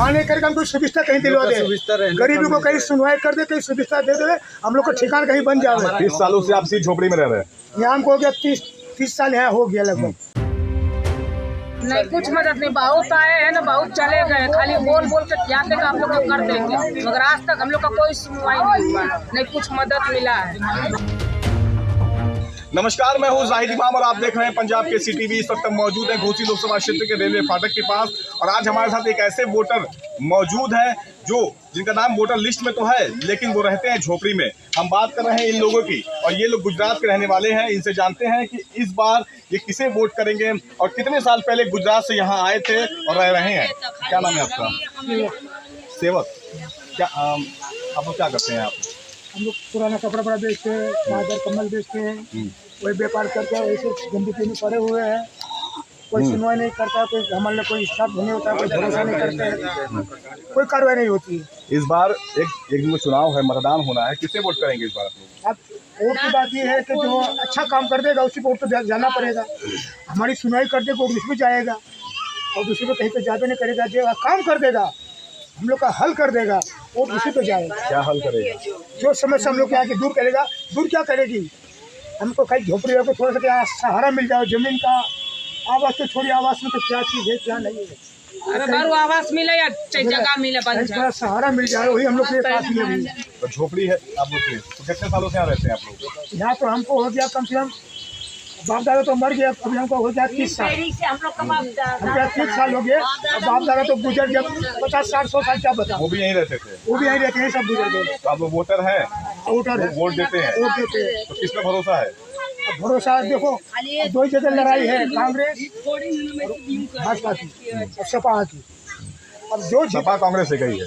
माने करके हमको सुविधा कहीं दिलवा दे, गरीबी को कहीं सुनवाई कर दे, कहीं सुविधा दे दे, हम लोग का ठिकाना कहीं बन जाए। 30 सालों से आप इसी झोपड़ी में रह रहे हैं? यहाँ हमको हो गया 30 साल यहाँ हो गया लगभग। नहीं कुछ मदद नहीं, बहुत आए हैं ना, बहुत चले गए, खाली बोल बोल के क्या देगा हम लोग को कर देंगे, मगर आज तक हम लोग का कोई सुनवाई नहीं हुआ, नहीं कुछ मदद मिला है। नमस्कार, मैं हूँ जाहिद इमाम और आप देख रहे हैं पंजाब के CTV। इस वक्त हम मौजूद हैं घोसी लोकसभा क्षेत्र के रेलवे फाटक के पास और आज हमारे साथ एक ऐसे वोटर मौजूद हैं जो जिनका नाम वोटर लिस्ट में तो है लेकिन वो रहते हैं झोपड़ी में। हम बात कर रहे हैं इन लोगों की और ये लोग गुजरात के रहने वाले हैं। इनसे जानते हैं कि इस बार ये किसे वोट करेंगे और कितने साल पहले गुजरात से यहाँ आए थे और रह रहे हैं। क्या नाम है आपका? सेवक। क्या आप लोग क्या करते हैं? आप हम लोग पुराना कपड़ा बड़ा बेचते हैं, चादर कम्बल बेचते हैं, कोई व्यापार करते हैं, वैसे गंदगी में पड़े हुए हैं, कोई सुनवाई नहीं करता, कोई हमारे कोई हिसाब नहीं होता, कोई भरोसा नहीं करते हैं, कोई कार्रवाई नहीं होती है। इस बार एक दिन में चुनाव है, मतदान होना है, किसे वोट करेंगे इस बार आप लोग? अब वोट की बात ये है कि जो अच्छा काम कर देगा उसी को वोट तो जाना पड़ेगा। हमारी सुनवाई कर देगा वो उसमें जाएगा और दूसरे को कहीं पे ज़्यादा नहीं करेगा। जो काम कर देगा हम लोग का हल कर देगा वो उसी पे जाएगा। क्या हल करेगा? जो समस्या हम लोग के आके दूर करेगा। दूर क्या करेगी? हमको कहीं झोपड़ी को थोड़ा सा क्या सहारा मिल जाए, जमीन का आवास तो छोड़ी, आवास में तो क्या चीज़ है क्या नहीं है। अरे बारू आवास मिले या जगह मिले, थोड़ा सहारा मिल जाए वही हम लोग के पास में। तो झोपड़ी है आप लोग की, तो कितने सालों से यहाँ रहते हैं आप लोग? यहाँ तो हमको हो गया कम से कम, बाप दादा तो मर गया, अभी हमको हो गया 30 साल। हमको 30 साल हो गए और बाप दादा तो गुजर गया 50 60 100 साल। क्या बता, वो भी यहीं रहते थे? वो भी यहीं रहते हैं, सब गुजर गए। तो आप लोग वोटर हैं? वोटर है, वोट देते हैं? वोट देते हैं। तो किस पे भरोसा है? अब भरोसा देखो, दो जगह लड़ाई है, कांग्रेस भाजपा की और सपा की। अब जो सपा कांग्रेस से गई है,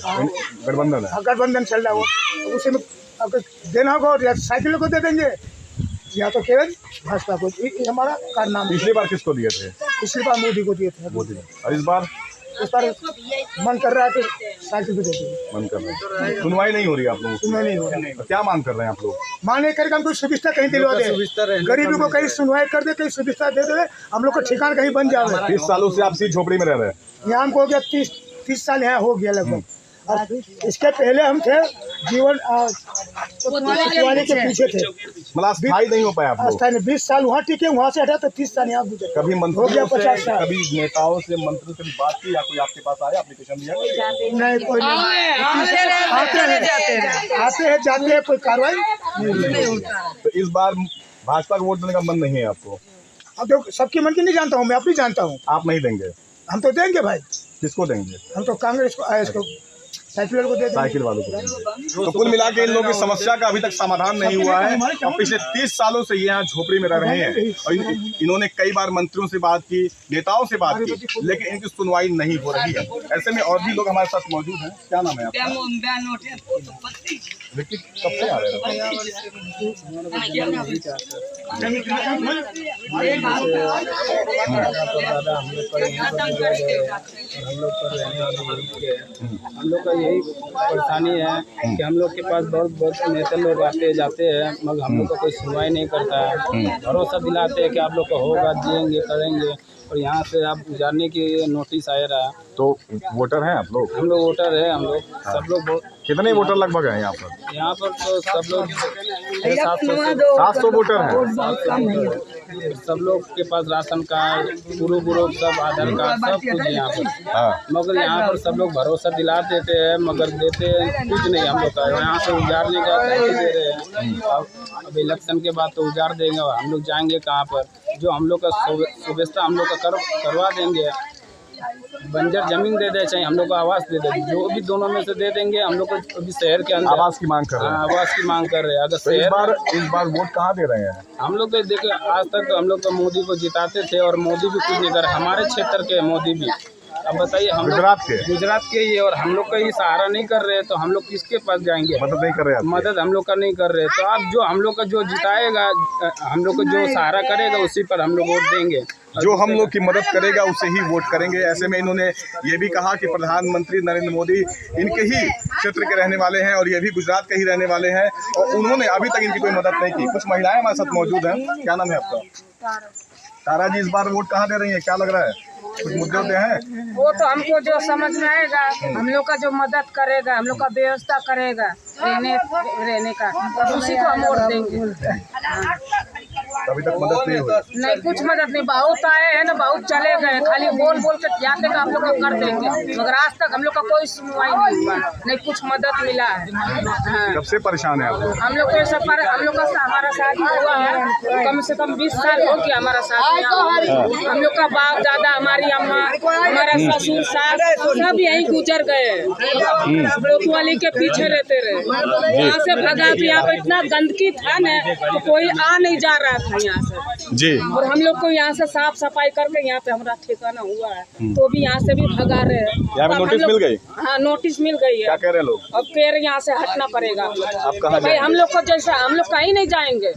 गठबंधन है, गठबंधन चल रहा है, उसे में अगर देना होगा या साइकिल को दे देंगे या तो केवल भाजपा को। ये हमारा कारनामा। पिछली बार किसको दिए थे? पिछली बार मोदी को दिए थे, मोदी। और इस बार मन कर रहा है कि साइकिल को दे देंगे। मन कर रहे हैं। सुनवाई नहीं हो रही आप लोगों सुनवाई नहीं हो रही। की? तो क्या मांग कर रहे हैं आप लोग? माने करके हमको सुविधा कहीं दिलवा दे, गरीबी को कहीं सुनवाई कर दे, कहीं सुविधा दे दे, हम लोग का ठिकाना कहीं बन जाए। 30 सालों से आप इसी झोपड़ी में रह रहे हैं? यहाँ हमको हो गया 30 साल यहाँ हो गया लगभग। और इसके पहले हम थे जीवन के पीछे थे, मतलब स्थायी नहीं हो पाया आप लोग? 20 साल वहाँ टिके, वहाँ से हटा तो 30 साल यहाँ गुजरे। कभी हो गया मंत्रियों 50 से, साल। कभी नेताओं से, मंत्रियों से भी बात की या कोई आपके पास आया, एप्लीकेशन दिया? नहीं, कोई नहीं। आते हैं जाते हैं, कोई कार्रवाई नहीं होता। तो इस बार भाजपा को वोट देने का मन नहीं है आपको? अब देखो, सबके मन की नहीं जानता हूँ, मैं अपनी जानता हूँ। आप नहीं देंगे? हम तो देंगे भाई। किसको देंगे? हम तो कांग्रेस को, इसको साइकिल को दे देंगे। साइकिल वालों को देंगे। तो कुल मिला के इन लोगों की समस्या का अभी तक समाधान नहीं हुआ है और पिछले 30 सालों से ये यहाँ झोपड़ी में रह रहे हैं और इन्होंने कई बार मंत्रियों से बात की, नेताओं से बात की, लेकिन इनकी सुनवाई नहीं हो रही है। ऐसे में और भी लोग हमारे साथ मौजूद हैं। क्या नाम है आपका? लेकिन कब से आ रहे हैं? हम लोग का यही परेशानी है कि हम लोग के पास बहुत नेता लोग आते जाते हैं मगर हम लोग का कोई सुनवाई नहीं करता है। भरोसा दिलाते हैं कि आप लोग का होगा, देंगे, करेंगे, और यहाँ से आप गुजारने की नोटिस आया रहा। तो वोटर हैं आप लोग? हम लोग वोटर है, हम लोग सब लोग। कितने वोटर लगभग हैं यहाँ पर? यहाँ पर तो सब लोग 700 वोटर हैं। सब लोग के पास राशन कार्ड, गुरु सब आधार कार्ड सब कुछ है यहाँ पर। हाँ। मगर यहाँ पर सब लोग भरोसा दिला देते हैं मगर देते कुछ नहीं हम लोग का। यहाँ से उजाड़ने का पैसे दे रहे हैं। अब इलेक्शन के बाद तो उजाड़ देंगे, हम लोग जाएंगे कहाँ पर? जो हम लोग का सुव्यवस्था हम लोग का करवा देंगे, बंजर जमीन दे दे, चाहे हम लोग को आवास दे दे, जो भी दोनों में से दे देंगे। हम लोग को अभी शहर के अंदर आवास की मांग कर रहे हैं। आवास की मांग कर रहे हैं। अगर तो इस बार वोट कहाँ दे रहे हैं? हम लोग देखिए आज तक तो हम लोग तो मोदी को जिताते थे और मोदी भी कुछ नहीं कर, हमारे क्षेत्र के मोदी भी। अब बताइए, हम गुजरात के ही, और हम लोग का ये सहारा नहीं कर रहे, तो हम लोग किसके पास जाएंगे? मदद नहीं कर रहे हैं? मदद हम लोग का नहीं कर रहे, तो आप जो हम लोग का जो जिताएगा, हम लोग को जो सहारा करेगा उसी पर हम लोग वोट देंगे। जो हम लोग की मदद करेगा उसे ही वोट करेंगे। ऐसे में इन्होंने ये भी कहा कि प्रधानमंत्री नरेंद्र मोदी इनके ही क्षेत्र के रहने वाले हैं और ये भी गुजरात के ही रहने वाले हैं और उन्होंने अभी तक इनकी कोई मदद नहीं की। कुछ महिलाएं हमारे साथ मौजूद हैं। क्या नाम है आपका? तारा जी इस बार वोट कहाँ दे रही है, क्या लग रहा है, कुछ मुद्दे होते हैं? वो तो हमको जो समझ में आएगा, हम लोग का जो मदद करेगा, हम लोग का व्यवस्था करेगा रहने का, तो उसी को हम वोट देंगे। अभी तक मदद नहीं हुई? नहीं, कुछ मदद नहीं, बहुत आए हैं ना, बहुत चले गए, खाली बोल बोल के क्या तक आप लोग को कर देंगे, मगर आज तक हम लोग का कोई सुनवाई नहीं हुआ, नहीं कुछ मदद मिला है। हाँ। कब से परेशान है आप लोग? हम लोग को सफर, हम लोग का हमारा शादी हुआ है कम से कम 20 साल हो गया हमारा शादी। हम लोग का बाप दादा, हमारी अम्मा, हमारा ससुर सास सब यहीं गुजर गए, लोकवाली के पीछे रहते रहे। यहाँ से भगा तो यहाँ पे इतना गंदगी था ना, तो कोई आ नहीं जा रहा था यहाँ से जी। और हम लोग को यहाँ से साफ सफाई करके यहाँ पे हमारा ठिकाना हुआ है, तो भी यहाँ से भी भगा रहे हैं। यहाँ पे नोटिस मिल गई? हाँ, नोटिस मिल गई है। क्या कह रहे हैं लोग? अब फिर यहाँ से हटना पड़ेगा। आप कहाँ भाई हम लोग को जैसा, हम लोग कहीं नहीं जाएंगे,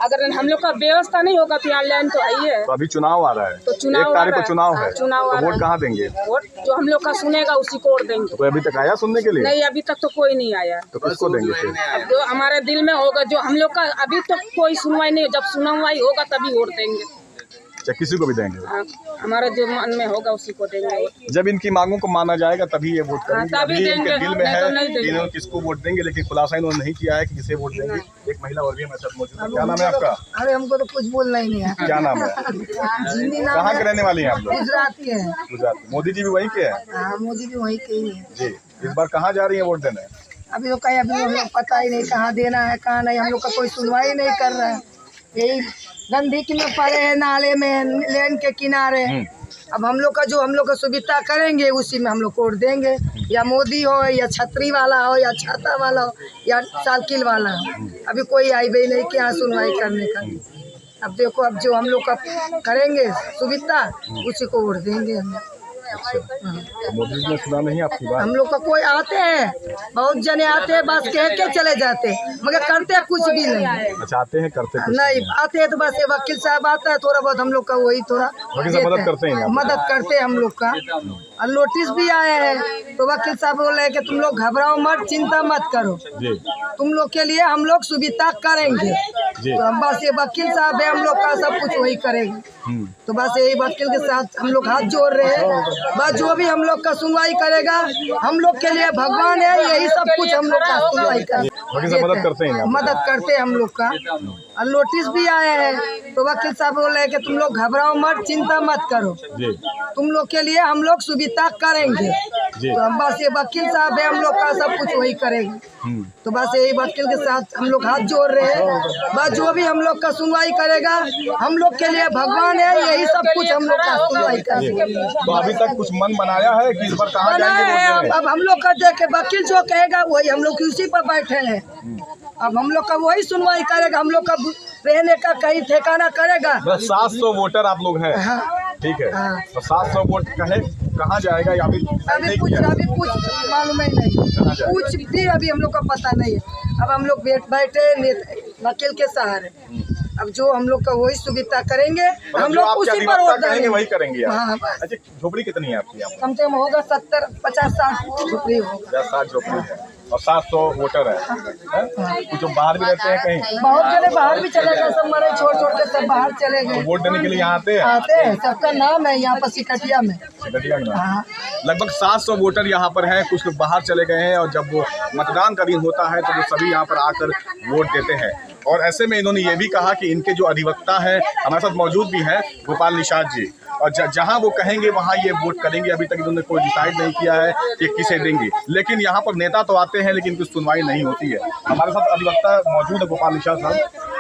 अगर हम लोग का व्यवस्था नहीं होगा तो यहाँ लाइन तो है ही है। तो अभी चुनाव आ रहा है, तो चुनाव 1 तारीख को चुनाव है, चुनाव तो वोट कहाँ देंगे? वोट जो हम लोग का सुनेगा उसी को वोट देंगे। कोई अभी तक आया सुनने के लिए? नहीं, अभी तक तो कोई नहीं आया। तो किसको देंगे फिर? अब जो हमारे दिल में होगा, जो हम लोग का अभी तक कोई सुनवाई नहीं, जब सुनवाई होगा तभी वोट देंगे। अच्छा, किसी को भी देंगे? हाँ, हमारा जो मन में होगा उसी को देंगे। जब इनकी मांगों को माना जाएगा तभी ये वोट करेंगे। तभी अभी इनके देंगे, दिल में नहीं है तो नहीं देंगे। कि इन्होंने किसको वोट देंगे, लेकिन खुलासा इन्होंने नहीं किया है कि किसे वोट देंगे। एक महिला और भी हमारे साथ मौजूद है। क्या नाम है आपका? अरे हमको तो कुछ बोलना ही नहीं है। क्या नाम है? हिंदी नाम कहाँ है, के रहने वाली हैं आप लोग? गुजराती है। गुजरात। मोदी जी भी वहीं के हैं? हाँ, मोदी भी वहीं के ही है। जी। इस बार कहाँ जा रही है वोट देने? अभी तो कहीं, अभी हम लोग पता ही नहीं कहाँ देना है कहाँ नहीं, हम लोग का कोई सुनवाई नहीं कर रहा है। यही गंदगी में पड़े हैं, नाले में, लेन के किनारे। अब हम लोग का जो हम लोग का सुविधा करेंगे उसी में हम लोग वोट देंगे, या मोदी हो, या छतरी वाला हो, या छाता वाला हो, या साइकिल वाला हो। अभी कोई आई भी नहीं कि यहाँ सुनवाई करने का। अब देखो, अब जो हम लोग का करेंगे सुविधा उसी को वोट देंगे हम। तो मोदी जी ने सुना नहीं आपकी बात? हम लोग का कोई आते हैं, बहुत जने आते हैं, बस कह के चले जाते हैं, मगर करते कुछ भी नहीं। अच्छा, आते हैं करते कुछ नहीं, आते हैं तो बस ये वकील साहब आता है, थोड़ा बहुत हम लोग का वही थोड़ा वकील साहब मदद करते हैं? मदद करते हैं हम लोग का। और नोटिस भी आए हैं तो वकील साहब बोल रहे हैं कि तुम लोग घबराओ मत, चिंता मत करो, जी। तुम लोग के लिए हम लोग सुविधा करेंगे। जी। तो हम बस ये वकील साहब है, हम लोग का सब कुछ वही करेंगे। तो बस यही वकील के साथ हम लोग हाथ जोड़ रहे हैं। बस जो भी हम लोग का सुनवाई करेगा, हम लोग के लिए भगवान है, यही सब कुछ हम लोग का सुनवाई वकील साहब मदद करते हैं? मदद करते हैं हम लोग का। और नोटिस भी आए हैं तो वकील साहब बोल रहे हैं कि तुम लोग घबराओ मत, चिंता मत करो, जी। तुम लोग के लिए हम लोग सुविधा करेंगे। जी। तो हम बस ये वकील साहब है, हम लोग का सब कुछ वही करेंगे। तो बस यही वकील के साथ हम लोग हाथ जोड़ रहे हैं। बस जो भी हम लोग का सुनवाई करेगा, हम लोग के लिए भगवान है, यही सब कुछ हम लोग का सुनवाई करेंगे। तो अभी तक कुछ मन बनाया है कि इस बार कहाँ बनाए जाएंगे हैं, वोट देने? अब हम लोग का देखे वकील जो कहेगा वही हम लोग उसी पर बैठे हैं। अब हम लोग का वही सुनवाई करेगा, हम लोग का रहने का कहीं ठिकाना करेगा। बस 700 वोटर आप लोग हैं? हाँ। ठीक है। हाँ। तो 700 वोट कहाँ जाएगा या अभी अभी कुछ मालूम ही नहीं, कुछ भी अभी हम लोग का पता नहीं है। अब हम लोग बैठे वकील के सहारे, अब जो हम लोग का वही सुविधा करेंगे, हम लोग उसी पर वोट करेंगे, वही करेंगे आप? हाँ। अच्छा, झोपड़ी कितनी है आपकी यहाँ? कम से कम होगा 70, 50, 60 झोपड़ी होगा। 50-60 झोपड़ी है और 700 वोटर है। कुछ जो बाहर भी रहते हैं कहीं? बहुत जने बाहर भी चले गए, सब मरे छोड़ छोड़ के सब बाहर चले गए। वोट देने के लिए यहाँ आते हैं? आते हैं, सबका नाम है यहाँ पर सिकटिया में। सिकटिया में हाँ। लगभग 700 वोटर यहाँ पर हैं। कुछ लोग बाहर चले गए हैं और जब वो मतदान का दिन होता है तो वो सभी यहाँ पर आकर वोट देते हैं। और ऐसे में इन्होंने ये भी कहा कि इनके जो अधिवक्ता है हमारे साथ मौजूद भी है, गोपाल निषाद जी, और जहाँ वो कहेंगे वहाँ ये वोट करेंगे। अभी तक इन्होंने कोई डिसाइड नहीं किया है कि किसे देंगे, लेकिन यहाँ पर नेता तो आते हैं लेकिन कुछ सुनवाई नहीं होती है। हमारे साथ अधिवक्ता मौजूद है गोपाल निषाद साहब।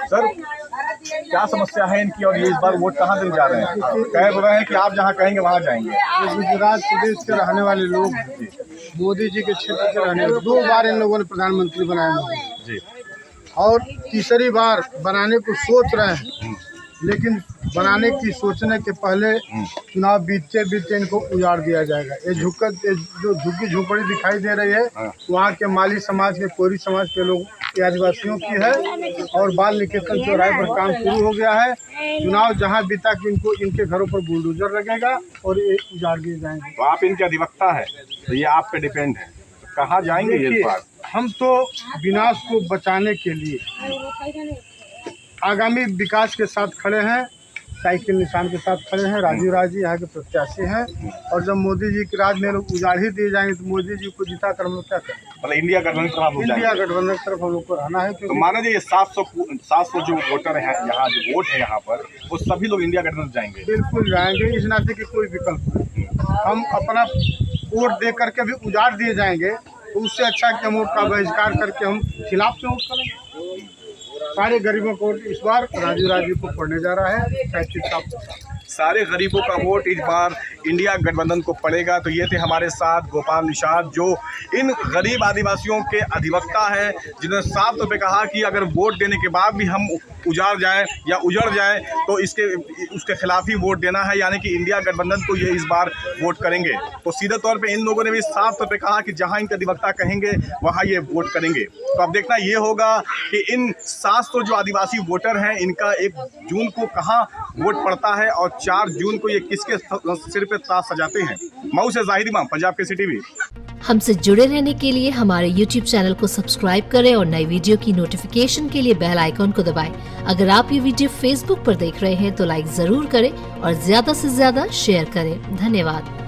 सर, क्या समस्या है इनकी और ये इस बार वोट कहाँ देने जा रहे हैं? कह रहे हैं कि आप जहाँ कहेंगे वहाँ जाएंगे। गुजरात प्रदेश के रहने वाले लोग, मोदी जी के क्षेत्र के रहने वाले, 2 बार इन लोगों ने प्रधानमंत्री बनाया जी, और तीसरी बार बनाने को सोच रहे हैं। लेकिन बनाने की सोचने के पहले चुनाव बीतते इनको उजाड़ दिया जाएगा। ये जो झुग्गी झोपड़ी दिखाई दे रही है वहाँ के माली समाज के, कोरी समाज के लोग, आदिवासियों की है, और बाल निकेतन चौराहे पर काम शुरू हो गया है। चुनाव जहाँ बीता कि इनको इनके घरों पर बुलडोजर लगेगा और ये उजाड़ दिए जाएंगे। तो आप इनके अधिवक्ता है तो ये आप पे डिपेंड है, कहाँ जाएंगे ये इस बार? हम तो विनाश को बचाने के लिए आगामी विकास के साथ खड़े हैं। साइकिल निशान के साथ खड़े हैं। राजीव राज जी यहाँ के प्रत्याशी हैं और जब मोदी जी के राज में लोग उजाड़ ही दिए जाएंगे तो मोदी जी को जिता कर हम लोग क्या करें? मतलब इंडिया गठबंधन तरफ आप लोग इंडिया जाएंगे। गठबंधन की तरफ हम लोग को रहना है तो क्योंकि माना जाए 700 जो वोटर है यहाँ, जो वोट है यहाँ पर, वो सभी लोग इंडिया गठबंधन जाएंगे। बिल्कुल जाएंगे, इस नाते की कोई विकल्प नहीं। हम अपना वोट दे करके भी उजाड़ दिए जाएंगे तो उससे अच्छा कि हम वोट का बहिष्कार करके हम खिलाफ से वोट करेंगे। सारे गरीबों को वोट इस बार राजीव राज जी को पड़ने जा रहा है 35 सारे गरीबों का वोट इस बार इंडिया गठबंधन को पड़ेगा। तो ये थे हमारे साथ गोपाल निषाद, जो इन गरीब आदिवासियों के अधिवक्ता हैं, जिन्होंने साफ तौर पे कहा कि अगर वोट देने के बाद भी हम उजाड़ जाए या उजड़ जाए तो उसके खिलाफ ही वोट देना है, यानी कि इंडिया गठबंधन को ये इस बार वोट करेंगे। तो सीधे तौर पे इन लोगों ने भी साफ तौर पे कहा कि जहां इनके अधिवक्ता कहेंगे वहां ये वोट करेंगे। तो अब देखना ये होगा कि इन 700 जो आदिवासी वोटर हैं, इनका 1 जून को कहाँ वोट पड़ता है और 4 जून को ये किसके सिर पे ताज सजाते हैं। मऊ से जाहिद इमाम, पंजाब केसरी टीवी। हमसे जुड़े रहने के लिए हमारे YouTube चैनल को सब्सक्राइब करें और नई वीडियो की नोटिफिकेशन के लिए बेल आइकॉन को दबाएं। अगर आप ये वीडियो Facebook पर देख रहे हैं तो लाइक जरूर करें और ज्यादा से ज्यादा शेयर करें। धन्यवाद।